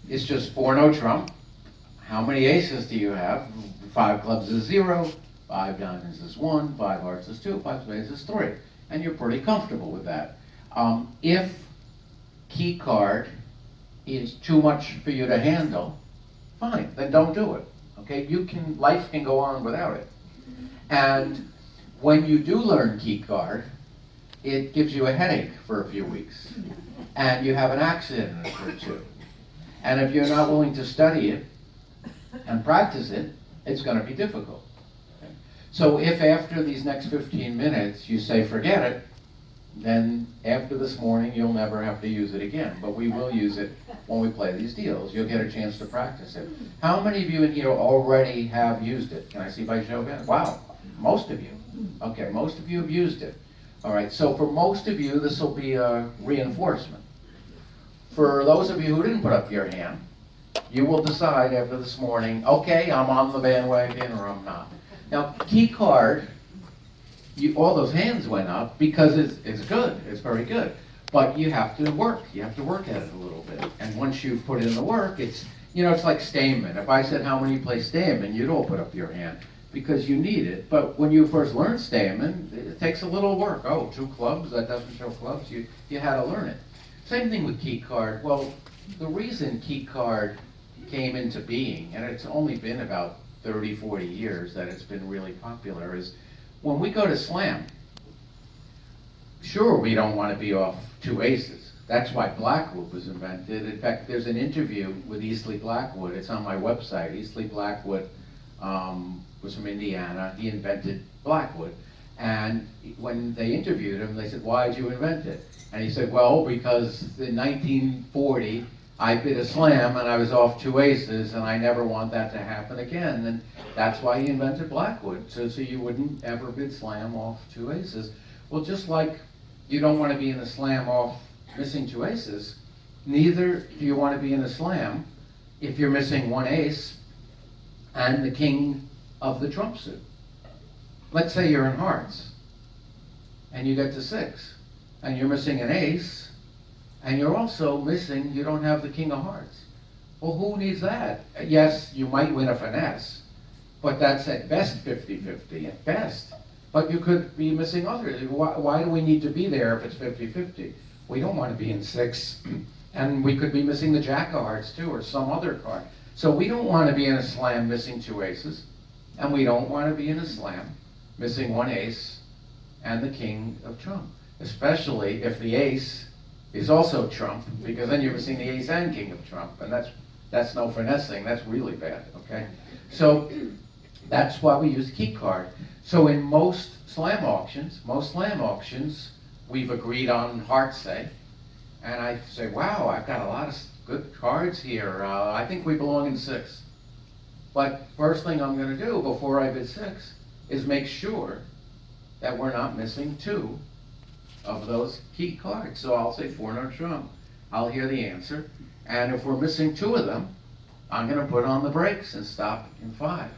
It's just 4 no trump. How many aces do you have? 5 clubs is 0, 5 diamonds is 1, 5 hearts is 2, 5 spades is 3. And you're pretty comfortable with that. If key card is too much for you to handle, fine, then don't do it. Okay, life can go on without it. And when you do learn key card, it gives you a headache for a few weeks. And you have an accident or two. And if you're not willing to study it and practice it, it's going to be difficult. Okay? So if after these next 15 minutes you say forget it, then after this morning you'll never have to use it again. But we will use it when we play these deals. You'll get a chance to practice it. How many of you in here already have used it? Can I see by show of hands? Wow, most of you. Okay, most of you have used it. All right, so for most of you this will be a reinforcement. For those of you who didn't put up your hand, you will decide after this morning, okay, I'm on the bandwagon or I'm not. Now, key card, all those hands went up because it's good, it's very good. But you have to work at it a little bit. And once you've put in the work, it's like Stayman. If I said how many play Stayman, you'd all put up your hand because you need it. But when you first learn Stayman, it takes a little work. Oh, 2 clubs, that doesn't show clubs. You had to learn it. Same thing with key card. Well, the reason key card came into being, and it's only been about 30, 40 years that it's been really popular, is when we go to slam, sure, we don't want to be off 2 aces. That's why Blackwood was invented. In fact, there's an interview with Easley Blackwood. It's on my website. Easley Blackwood was from Indiana. He invented Blackwood. And when they interviewed him, they said, why did you invent it? And he said, well, because in 1940, I bid a slam and I was off 2 aces, and I never want that to happen again. And that's why he invented Blackwood, so you wouldn't ever bid slam off 2 aces. Well, just like you don't want to be in a slam off missing 2 aces, neither do you want to be in a slam if you're missing 1 ace and the king of the trump suit. Let's say you're in hearts and you get to 6 and you're missing an ace and you're also missing, you don't have the king of hearts. Well, who needs that? Yes, you might win a finesse, but that's at best 50-50, at best. But you could be missing others. Why do we need to be there if it's 50-50? We don't want to be in 6, and we could be missing the jack of hearts too, or some other card. So we don't want to be in a slam missing 2 aces, and we don't want to be in a slam missing 1 ace and the king of trump, especially if the ace is also trump, because then you're missing the ace and king of trump, and that's no finessing, that's really bad, okay? So that's why we use key card. So in most slam auctions, we've agreed on hearts, say, and I say, wow, I've got a lot of good cards here, I think we belong in 6. But first thing I'm gonna do before I bid 6 is make sure that we're not missing 2 of those key cards. So I'll say 4 no trump. I'll hear the answer. And if we're missing 2 of them, I'm going to put on the brakes and stop in 5.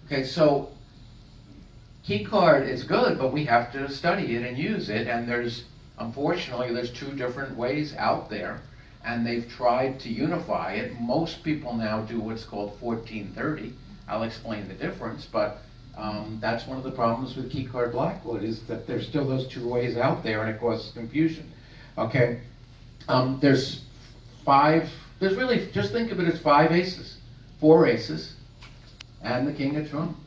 Okay, so key card is good, but we have to study it and use it. And unfortunately, there's 2 different ways out there. And they've tried to unify it. Most people now do what's called 1430. I'll explain the difference, but that's one of the problems with Keycard Blackwood, is that there's still those 2 ways out there and it causes confusion. Okay, there's really, just think of it as 5 aces, 4 aces, and the king of trump.